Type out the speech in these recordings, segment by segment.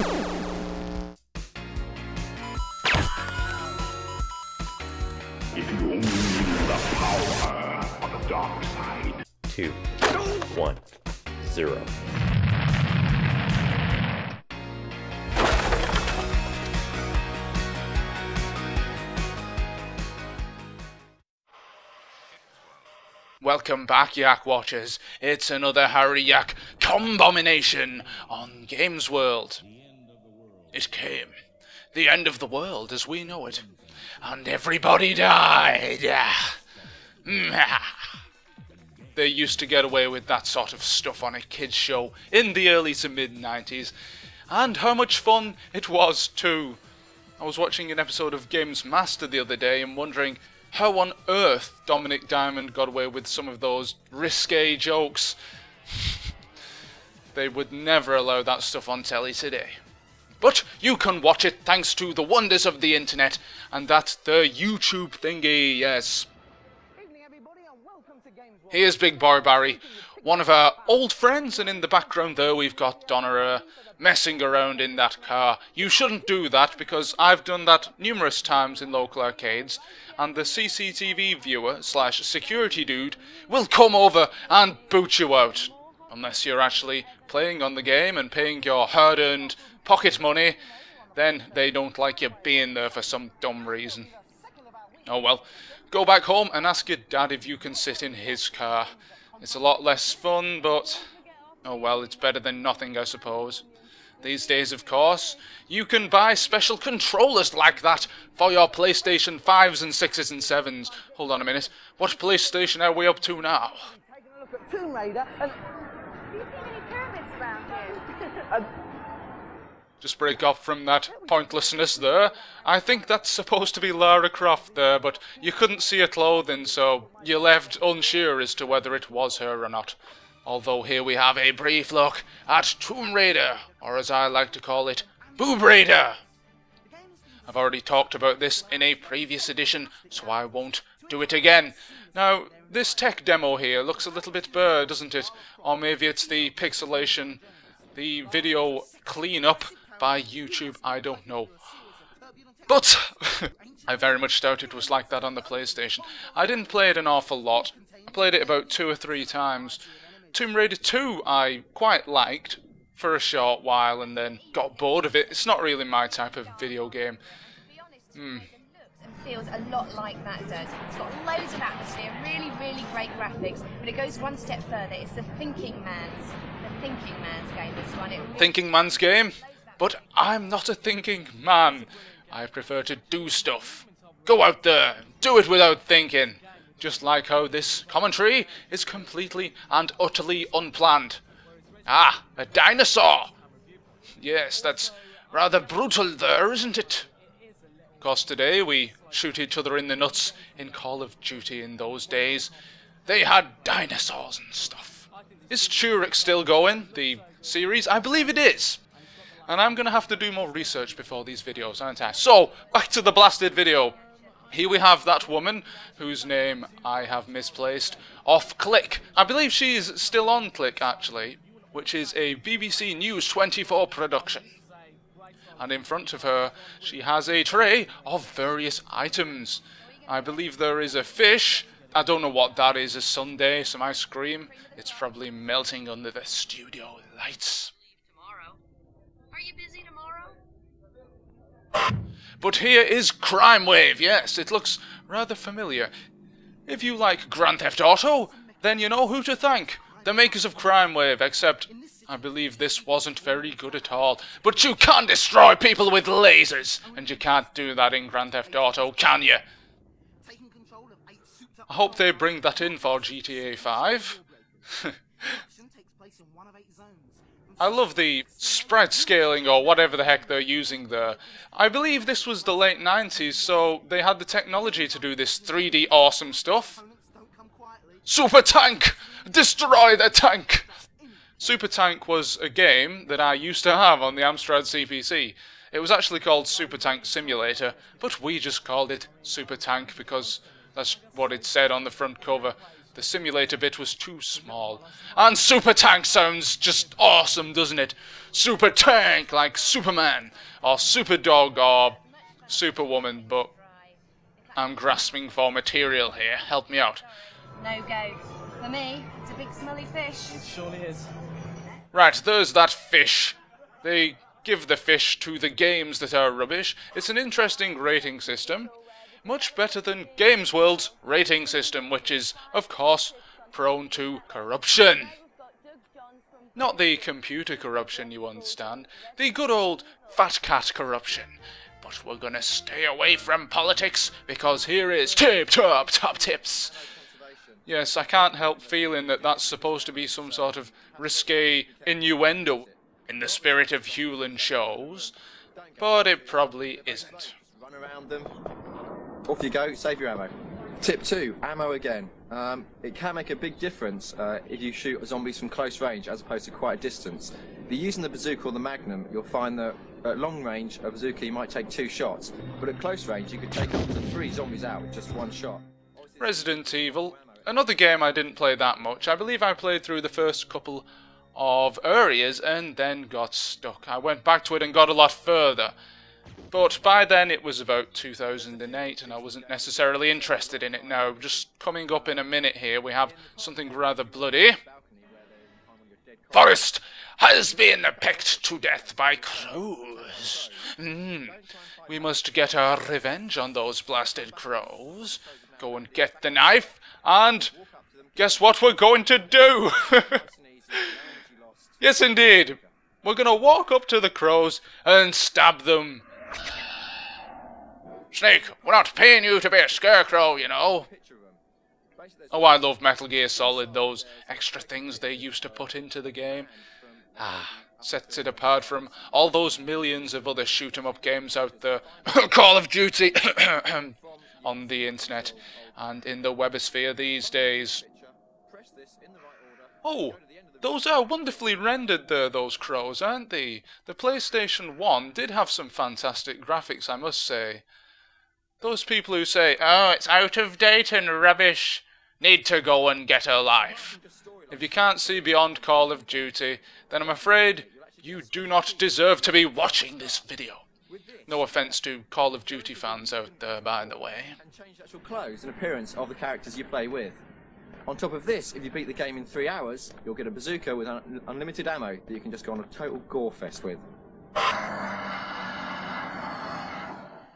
If you only knew the power on the dark side. 2, 1, 0. Welcome back, Yack Watchers. It's another Harry Yack Combomination on GamesWorld. It came. The end of the world as we know it. And everybody died. They used to get away with that sort of stuff on a kids show in the early to mid-90s. And how much fun it was too. I was watching an episode of GamesMaster the other day and wondering how on earth Dominic Diamond got away with some of those risque jokes. They would never allow that stuff on telly today. But you can watch it thanks to the wonders of the internet, and that's the YouTube thingy, yes. Here's Big Boy Barry, one of our old friends, and in the background there we've got Donna messing around in that car. You shouldn't do that, because I've done that numerous times in local arcades, and the CCTV viewer / security dude will come over and boot you out. Unless you're actually playing on the game and paying your hard-earned pocket money, then they don't like you being there for some dumb reason. Oh well, go back home and ask your dad if you can sit in his car. It's a lot less fun, but oh well, it's better than nothing, I suppose. These days, of course, you can buy special controllers like that for your PlayStation 5s and 6s and 7s. Hold on a minute, what PlayStation are we up to now? Taking a look at Tomb Raider and... Do you see any pyramids around here? Just break off from that pointlessness there. I think that's supposed to be Lara Croft there, but you couldn't see her clothing, so you left unsure as to whether it was her or not. Although here we have a brief look at Tomb Raider, or as I like to call it, Boob Raider. I've already talked about this in a previous edition, so I won't do it again. Now, this tech demo here looks a little bit blurred, doesn't it? Or maybe it's the pixelation, the video cleanup by YouTube, I don't know. But I very much doubt it was like that on the PlayStation. I didn't play it an awful lot. I played it about 2 or 3 times. Tomb Raider 2 I quite liked for a short while and then got bored of it. It's not really my type of video game. And feels a lot like that does. It's got loads of atmosphere, really great graphics, but it goes one step further. It's the thinking man's game, this one. Thinking man's game? But I'm not a thinking man. I prefer to do stuff. Go out there, do it without thinking. Just like how this commentary is completely and utterly unplanned. Ah, a dinosaur! Yes, that's rather brutal there, isn't it? Of course, today we shoot each other in the nuts in Call of Duty in those days. They had dinosaurs and stuff. Is Turek still going, the series? I believe it is. And I'm going to have to do more research before these videos, aren't I? So, back to the blasted video. Here we have that woman, whose name I have misplaced, off Click. I believe she's still on Click, actually, which is a BBC News 24 production. And in front of her, she has a tray of various items. I believe there is a fish. I don't know what that is, a sundae, some ice cream. It's probably melting under the studio lights. Tomorrow. Are you busy tomorrow? But here is Crime Wave, yes, it looks rather familiar. If you like Grand Theft Auto, then you know who to thank. The makers of Crime Wave, except I believe this wasn't very good at all. But you can destroy people with lasers, and you can't do that in Grand Theft Auto, can you? I hope they bring that in for GTA 5. I love the sprite scaling or whatever the heck they're using there. I believe this was the late 90s, so they had the technology to do this 3D awesome stuff. Super Tank! Destroy the tank! Super Tank was a game that I used to have on the Amstrad CPC. It was actually called Super Tank Simulator, but we just called it Super Tank because that's what it said on the front cover. The simulator bit was too small. And Super Tank sounds just awesome, doesn't it? Super Tank, like Superman, or Super Dog, or Superwoman, but I'm grasping for material here. Help me out. No go. For me, it's a big smelly fish. It surely is. Right, there's that fish. They give the fish to the games that are rubbish. It's an interesting rating system. Much better than GamesWorld's rating system, which is, of course, prone to corruption. Not the computer corruption, you understand. The good old fat cat corruption. But we're gonna stay away from politics, because here is top tips. Yes, I can't help feeling that that's supposed to be some sort of risque innuendo in the spirit of Hewland shows, but it probably isn't. Run around them. Off you go, save your ammo. Tip 2, ammo again. It can make a big difference if you shoot zombies from close range as opposed to quite a distance. If you're using the bazooka or the magnum, you'll find that at long range, a bazooka you might take 2 shots, but at close range you could take up to 3 zombies out with just 1 shot. Resident Evil, another game I didn't play that much. I believe I played through the first couple of areas and then got stuck. I went back to it and got a lot further. But by then it was about 2008 and I wasn't necessarily interested in it. Now, just coming up in a minute here, we have something rather bloody. Forrest has been pecked to death by crows. We must get our revenge on those blasted crows. Go and get the knife, and guess what we're going to do? Yes, indeed. We're going to walk up to the crows and stab them. Snake, we're not paying you to be a scarecrow, you know. Oh, I love Metal Gear Solid, those extra things they used to put into the game. Sets it apart from all those millions of other shoot-'em-up games out there. Call of Duty on the internet and in the webosphere these days. Oh, those are wonderfully rendered there, those crows, aren't they? The PlayStation 1 did have some fantastic graphics, I must say. Those people who say, oh, it's out of date and rubbish, need to go and get a life. If you can't see beyond Call of Duty, then I'm afraid you do not deserve to be watching this video. No offence to Call of Duty fans out there, by the way. And change the actual clothes and appearance of the characters you play with. On top of this, if you beat the game in 3 hours, you'll get a bazooka with unlimited ammo that you can just go on a total gore fest with.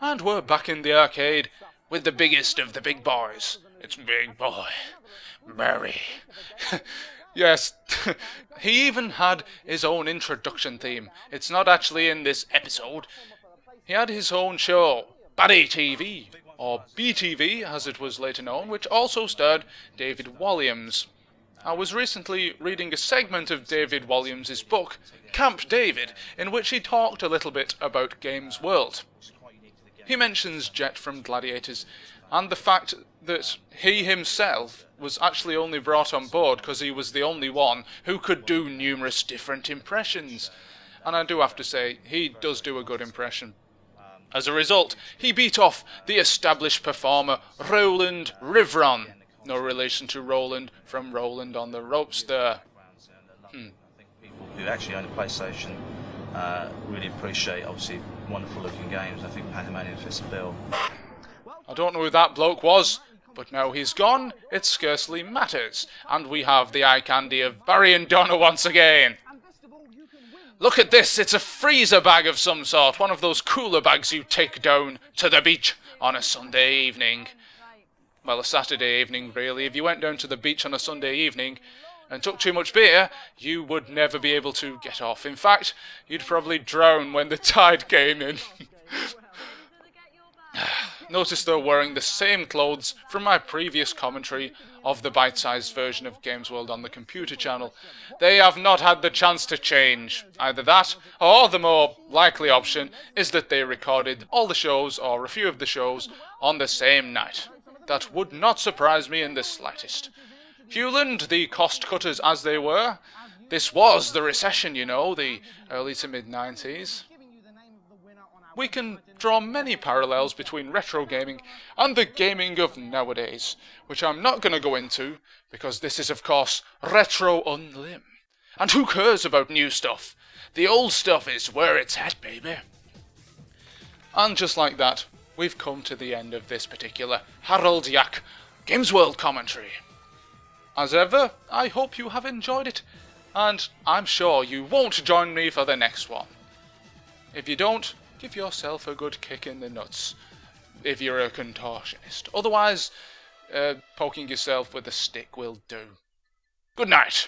And we're back in the arcade with the biggest of the big boys. It's Big Boy Murray. Yes, he even had his own introduction theme. It's not actually in this episode. He had his own show, Baddy TV, or BTV as it was later known, which also starred David Walliams. I was recently reading a segment of David Walliams' book, Camp David, in which he talked a little bit about GamesWorld. He mentions Jet from Gladiators, and the fact that he himself was actually only brought on board because he was the only one who could do numerous different impressions. And I do have to say, he does do a good impression. As a result, he beat off the established performer Roland Rivron. No relation to Roland from Roland on the Ropes there. I think people who actually own a PlayStation really appreciate, obviously, wonderful looking games. I think Pandemonium fits the bill. I don't know who that bloke was, but now he's gone, it scarcely matters. And we have the eye candy of Barry and Donna once again. Look at this, it's a freezer bag of some sort, one of those cooler bags you take down to the beach on a Sunday evening. Well, a Saturday evening, really. If you went down to the beach on a Sunday evening and took too much beer, you would never be able to get off. In fact, you'd probably drown when the tide came in. Notice they're wearing the same clothes from my previous commentary of the bite-sized version of GamesWorld on the computer channel. They have not had the chance to change. Either that, or the more likely option is that they recorded all the shows, or a few of the shows, on the same night. That would not surprise me in the slightest. Hewland, the cost-cutters as they were, this was the recession, you know, the early to mid-90s. we can draw many parallels between retro gaming and the gaming of nowadays, which I'm not going to go into, because this is of course Retro Unlim. And who cares about new stuff? The old stuff is where it's at, baby. And just like that, we've come to the end of this particular Harold Yack GamesWorld commentary. As ever, I hope you have enjoyed it, and I'm sure you won't join me for the next one. If you don't, give yourself a good kick in the nuts, if you're a contortionist. Otherwise, poking yourself with a stick will do. Good night.